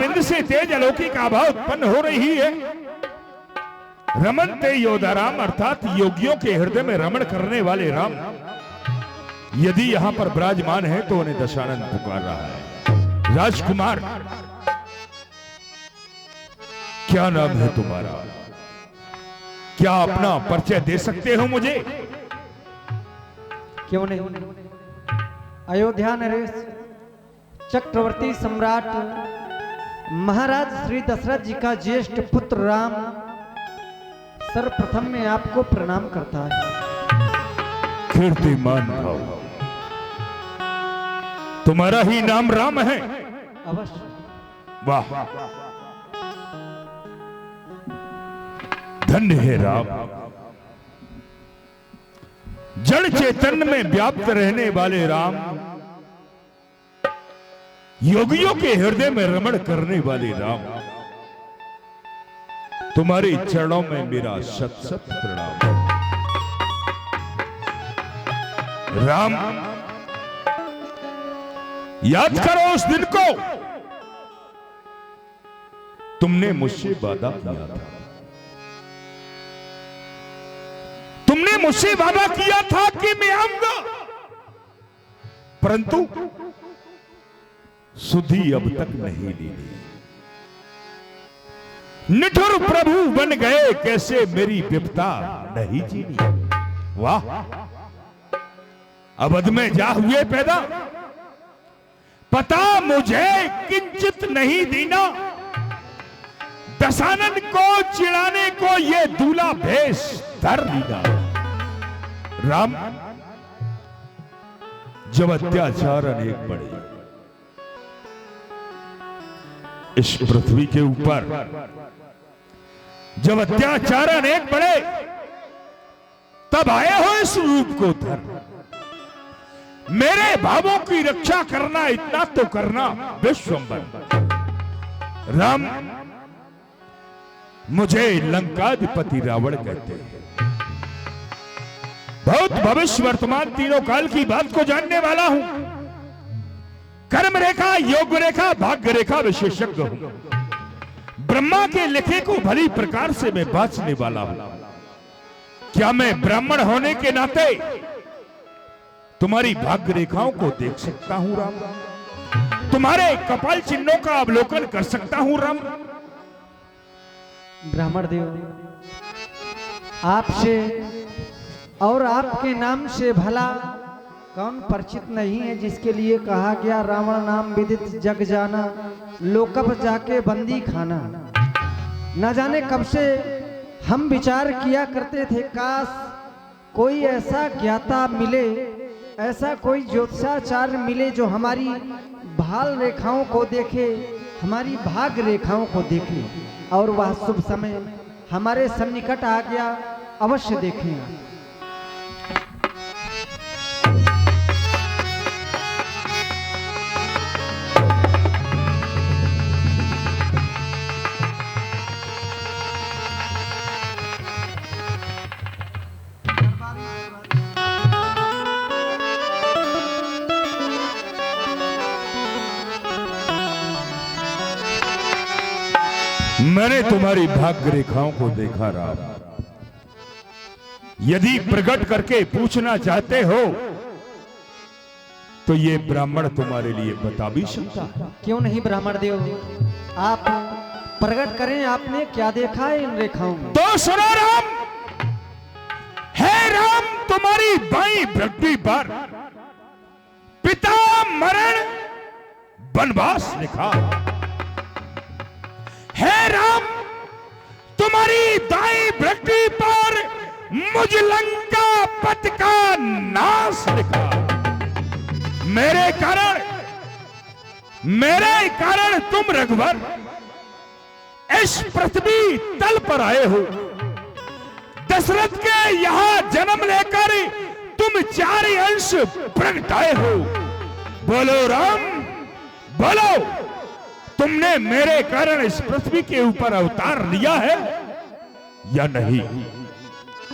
बिंद से तेज अलौकिक आभा उत्पन्न हो रही है। रमनते योधाराम अर्थात योगियों के हृदय में रमण करने वाले राम यदि यहां पर विराजमान है तो उन्हें दशानन पुकार रहा है। राजकुमार, क्या नाम है तुम्हारा? क्या अपना परिचय दे सकते हो मुझे? क्यों नहीं। अयोध्या नरेश चक्रवर्ती सम्राट महाराज श्री दशरथ जी का ज्येष्ठ पुत्र राम सर्वप्रथम में आपको प्रणाम करता है। कीर्तिमान भाव, तुम्हारा ही नाम राम है? अवश्य। वाह, धन्य है राम। जड़ चेतन में व्याप्त रहने वाले राम, योगियों के हृदय में रमण करने वाले राम, तुम्हारे चरणों में मेरा शत शत प्रणाम। राम, याद करो उस दिन को, तुमने मुझसे वादा किया था। तुमने मुझसे वादा किया था कि मैं आऊंगा, परंतु सुधि अब तक नहीं ली। निठुर प्रभु बन गए, कैसे मेरी विपदा नहीं जीनी। वाह, अवध में जा हुए पैदा, पता मुझे किंचित नहीं दीना। दशानन को चिढ़ाने को ये दूल्हा भेष धर लीना। राम, जब अत्याचार अनेक बढ़े इस पृथ्वी के ऊपर, जब अत्याचार अनेक बढ़े, तब आए हो इस रूप को धर। मेरे भावों की रक्षा करना, इतना तो करना विश्वंभर। राम, मुझे लंकाधिपति रावण कहते हैं। बहुत भविष्य वर्तमान तीनों काल की बात को जानने वाला हूं। कर्म रेखा, योग रेखा, भाग्य रेखा विशेषज्ञ हूं। ब्रह्मा के लिखे को भली प्रकार से मैं बांचने वाला हूं। क्या मैं ब्राह्मण होने के नाते तुम्हारी भाग्य रेखाओं को देख सकता हूं राम? तुम्हारे कपाल चिन्हों का अवलोकन कर सकता हूं राम? ब्राह्मण देव, आपसे और आपके नाम से भला कौन परिचित नहीं है, जिसके लिए कहा गया रावण नाम विदित जग जाना, लोकप जाके बंदी खाना। न जाने कब से हम विचार किया करते थे, काश कोई ऐसा ज्ञाता मिले, ऐसा कोई ज्योतिषाचार्य मिले जो हमारी भाल रेखाओं को देखे, हमारी भाग्य रेखाओं को देखे, और वह शुभ समय हमारे सन्निकट आ गया। अवश्य देखें। मैंने तुम्हारी भाग्य रेखाओं को देखा राम। यदि प्रकट करके पूछना चाहते हो तो ये ब्राह्मण तुम्हारे लिए बता भी सकता है। क्यों नहीं ब्राह्मण देव, आप प्रकट करें, आपने क्या देखा है इन रेखाओं में? तो सुनो राम, है राम तुम्हारी बाई पृथ्वी पर पिता मरण वनवास लिखा है। राम तुम्हारी दाई पृथ्वी पर मुझ लंका पत का नाश लिखा। मेरे कारण तुम रघुवर इस पृथ्वी तल पर आए हो। दशरथ के यहां जन्म लेकर तुम 4 अंश प्रगटाए हो। बोलो राम, बोलो, तुमने मेरे कारण इस पृथ्वी के ऊपर अवतार लिया है या नहीं?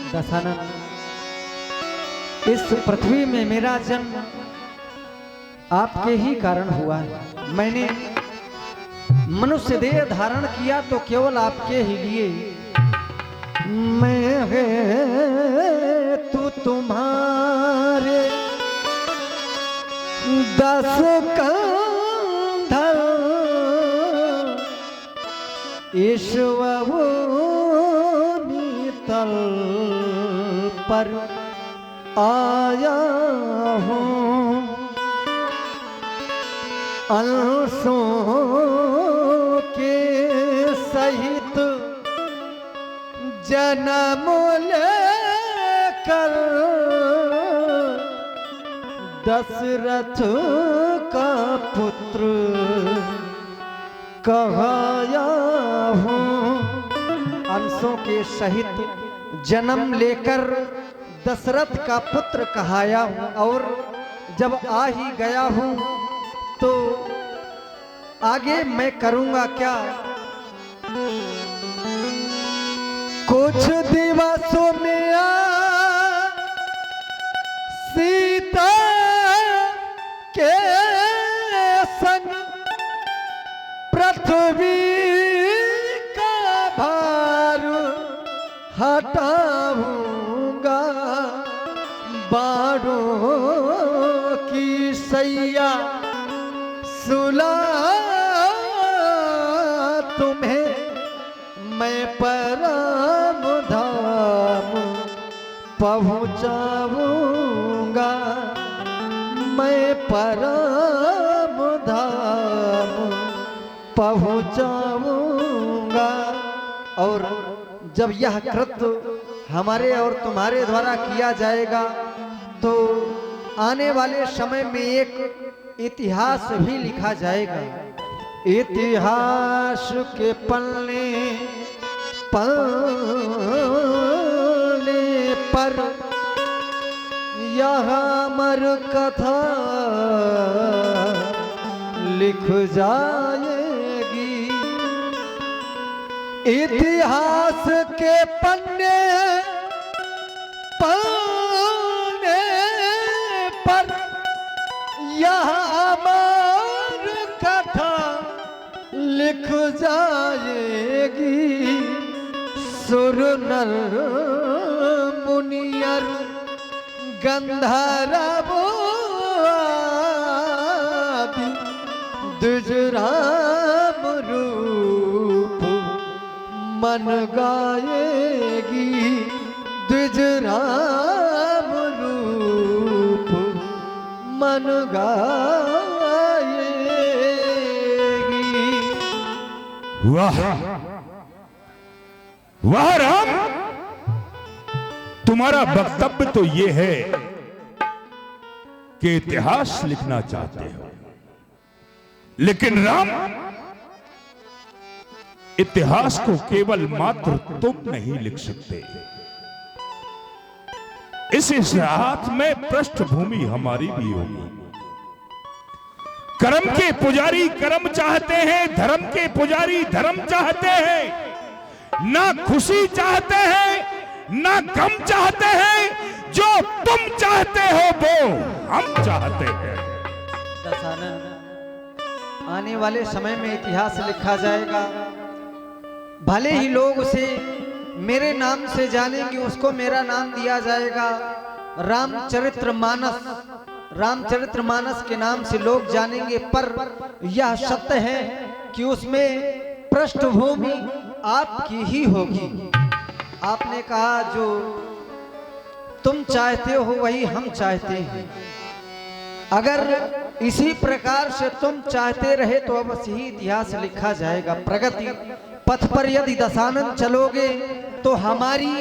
दशानन, इस पृथ्वी में मेरा जन्म आपके ही कारण हुआ है। मैंने मनुष्य देह धारण किया तो केवल आपके ही लिए। मैं है तू तुम्हारे 10 कंधर ईश्वरों तल पर आया हूँ, अंशों के सहित जन्म लेकर दशरथ का पुत्र कहाया हूँ। अंशों के सहित जन्म लेकर दशरथ का पुत्र कहाया हूँ, और जब आ ही गया हूँ तो आगे मैं करूँगा क्या। कुछ दिवसों में सीता के संग पृथ्वी का भार हटाऊंगा, बाड़ों की सैया सुला तुम्हें मैं परम धाम पहुँचाऊंगा, मैं परम धाम पहुँचाऊंगा। और जब यह कृत्य हमारे और तुम्हारे द्वारा किया जाएगा तो आने वाले समय में एक इतिहास भी लिखा जाएगा। इतिहास के पन्ने पन्ने पर यह अमर कथा लिख जाएगी। इतिहास के पन्ने पन्ने पर यह अमर कथा लिख जाएगी। सुर नर मुनियर गंधर्व आदि दुजराम रूप मन गाएगी, दुजराम रूप मन गाएगी। वाह वाह राम, तुम्हारा वक्तव्य तो ये है कि इतिहास लिखना चाहते हो, लेकिन राम इतिहास को केवल मात्र तुम नहीं लिख सकते। इस इतिहास में पृष्ठभूमि हमारी भी होगी। कर्म के पुजारी कर्म चाहते हैं, धर्म के पुजारी धर्म चाहते हैं। ना खुशी चाहते हैं ना गम चाहते हैं, जो तुम चाहते हो वो हम चाहते हैं। दशानन, आने वाले समय में इतिहास लिखा जाएगा। भले ही लोग उसे मेरे नाम से जानेंगे, उसको मेरा नाम दिया जाएगा रामचरितमानस। रामचरितमानस के नाम से लोग जानेंगे, पर यह सत्य है कि उसमें पृष्ठभूमि आपकी ही होगी। आपने कहा जो तुम चाहते हो वही हम चाहते हैं। अगर इसी प्रकार से तुम चाहते रहे तो अवश्य ही इतिहास लिखा जाएगा। प्रगति पथ पर यदि दशानन चलोगे तो हमारी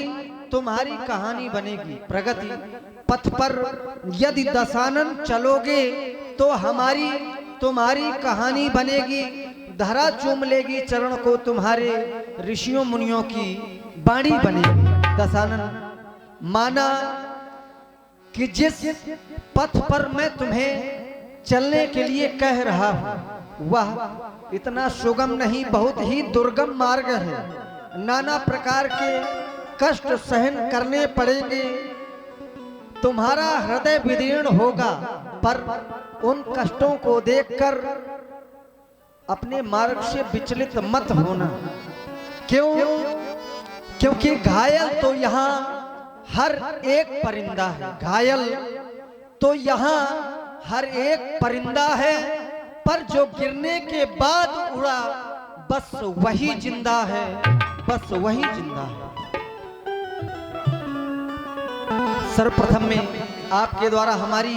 तुम्हारी कहानी बनेगी। प्रगति पथ पर यदि दशानन चलोगे तो हमारी तुम्हारी कहानी बनेगी। धरा चूम लेगी चरण को तुम्हारे ऋषियों मुनियों की बाणी बनेगी। दशानन, माना कि जिस पथ पर मैं तुम्हें चलने के लिए कह रहा हूं वह इतना सुगम नहीं, बहुत ही दुर्गम मार्ग है। नाना प्रकार के कष्ट सहन करने पड़ेंगे, तुम्हारा हृदय विदीर्ण होगा, पर उन कष्टों को देखकर अपने मार्ग से विचलित मत होना। क्यों? क्योंकि घायल तो यहाँ हर एक परिंदा है, घायल तो यहाँ हर एक परिंदा है, पर जो गिरने के बाद उड़ा बस वही जिंदा है, बस वही जिंदा है। सर्वप्रथम में आपके द्वारा हमारी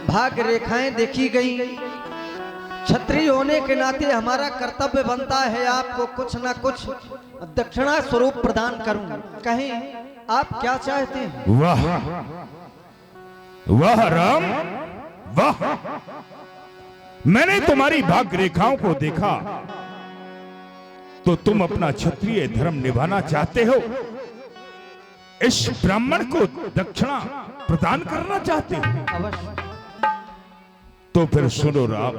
भाग्य रेखाएं देखी गई। क्षत्रिय होने के नाते हमारा कर्तव्य बनता है आपको कुछ ना कुछ दक्षिणा स्वरूप प्रदान करूं। कहें आप क्या चाहते हैं? वाह वाह राम वाह, मैंने तुम्हारी भाग्य रेखाओं को देखा तो तुम अपना क्षत्रिय धर्म निभाना चाहते हो, इस ब्राह्मण को दक्षिणा प्रदान करना चाहते हो। अवश्य। तो फिर सुनो राम,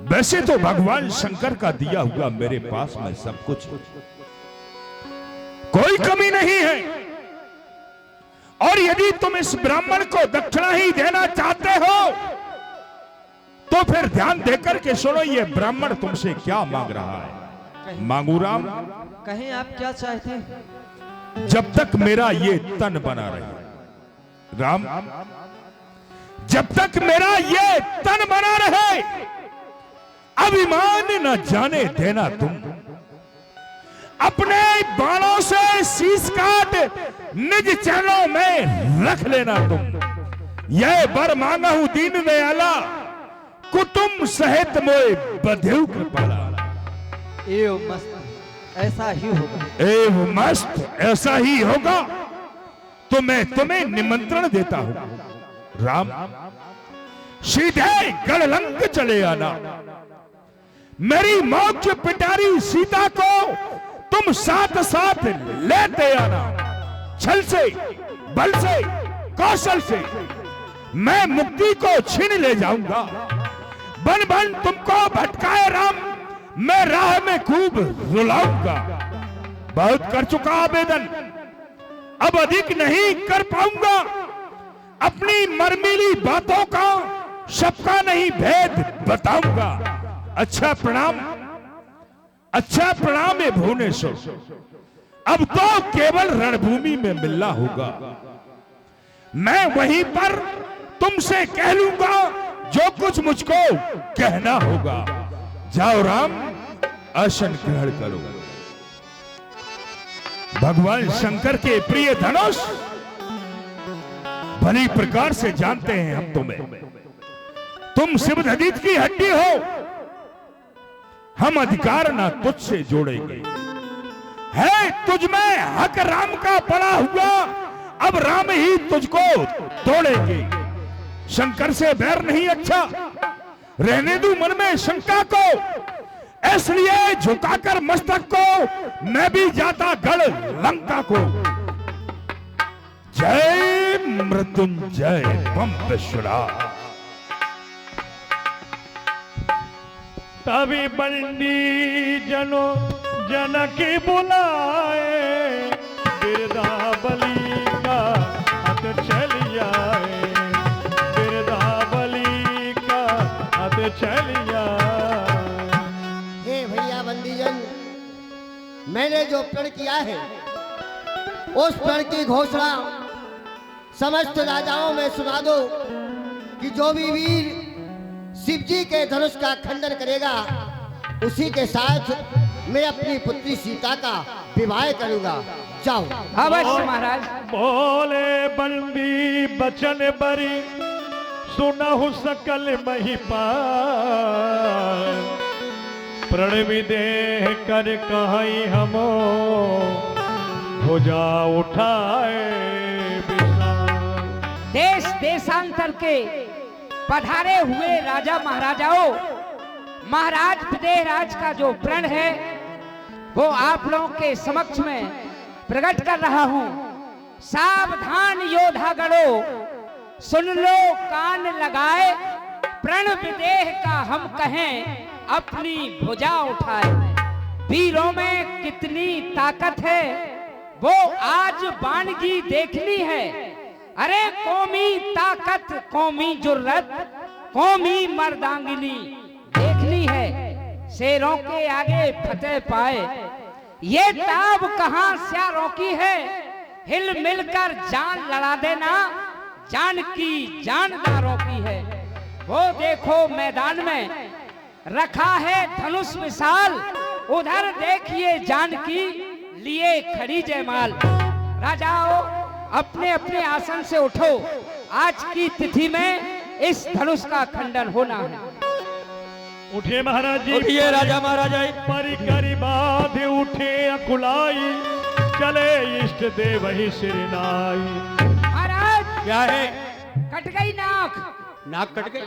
वैसे तो भगवान शंकर का दिया हुआ मेरे पास में सब कुछ, कोई कमी नहीं है, और यदि तुम इस ब्राह्मण को दक्षिणा ही देना चाहते हो तो फिर ध्यान देकर के सुनो, ये ब्राह्मण तुमसे क्या मांग रहा है। मांगू राम? कहें आप क्या चाहते हैं? जब तक मेरा ये तन बना रहे राम, जब तक मेरा ये तन बना रहे, अभिमान न जाने देना तुम, अपने बाणों से शीश काट निज चरणों में रख लेना तुम। यह वर मांगा हूं दीन दयाला, कुटुंब सहित मोए बधेउ कृपाला। एव मस्त ऐसा ही होगा, एव मस्त ऐसा ही होगा। तो मैं तुम्हें निमंत्रण देता हूं राम, सीधे गढ़लंक चले आना। मेरी मोक्ष पिटारी सीता को तुम साथ साथ लेते आना। छल से, बल से, कौशल से मैं मुक्ति को छीन ले जाऊंगा। बन बन तुमको भटकाए राम, मैं राह में खूब रुलाऊंगा। बहुत कर चुका आवेदन, अब अधिक नहीं कर पाऊंगा। अपनी मर्मीली बातों का सबका नहीं भेद बताऊंगा। अच्छा प्रणाम, अच्छा प्रणाम है भुवनेश्वर। अब तो केवल रणभूमि में मिलना होगा। मैं वहीं पर तुमसे कह लूंगा जो कुछ मुझको कहना होगा। जाओ राम, आसन ग्रहण करो। भगवान शंकर के प्रिय धनुष भली प्रकार से जानते हैं हम तुम्हें। तुम शिवधदित की हड्डी हो, हम अधिकार ना तुझसे जोड़ेंगे। है तुझमें हक राम का पड़ा हुआ, अब राम ही तुझको तोड़ेंगे। शंकर से बैर नहीं अच्छा, रहने दू मन में शंका को। इसलिए झुकाकर मस्तक को मैं भी जाता गढ़ लंका को। जय मृत्युंजय बम विश्वरा। तभी बंदी जनो जनकी बुलाए, बिरदावली का हाथ चल आए, बिरदावली का हाथ चल आए। हे भैया बंदीजन, मैंने जो प्रण किया है उस प्रण की घोषणा समस्त राजाओं में सुना दो कि जो भी वीर शिव जी के धनुष का खंडन करेगा उसी के साथ मैं अपनी पुत्री सीता का विवाह करूंगा। जाओ। अवश्य महाराज। बोले बंदी बचन बरी, सुनहु सकल महिपाल। प्रण विदेह कर कहीं हमो, भुजा उठाए विशाल। देश देशांतर के पधारे हुए राजा महाराजाओं, महाराज विदेहराज का जो प्रण है वो आप लोगों के समक्ष में प्रकट कर रहा हूं। सावधान योद्धा गणो, सुन लो कान लगाए। प्रण विदेह का हम कहें अपनी भुजा उठाए। वीरों में कितनी ताकत है वो आज बानगी देखनी है। अरे कौमी ताकत, कौमी जुर्रत, कौमी मर्दांगिनी शेरों के आगे फतेह पाए। ये ताब कहां स्यारों की है, हिल मिलकर जान लड़ा देना, जान की जानदारों की है। वो देखो मैदान में रखा है धनुष विशाल, उधर देखिए जानकी लिए खड़ी जयमाल। राजाओं अपने अपने आसन से उठो, आज की तिथि में इस धनुष का खंडन होना है। उठे महाराज जी, उठिए राजा महाराजा। परिकरी बाध उठे अकुलाई, चले इष्ट देव ही सिरनाई। महाराज क्या है? कट गई नाक। नाक कट गई?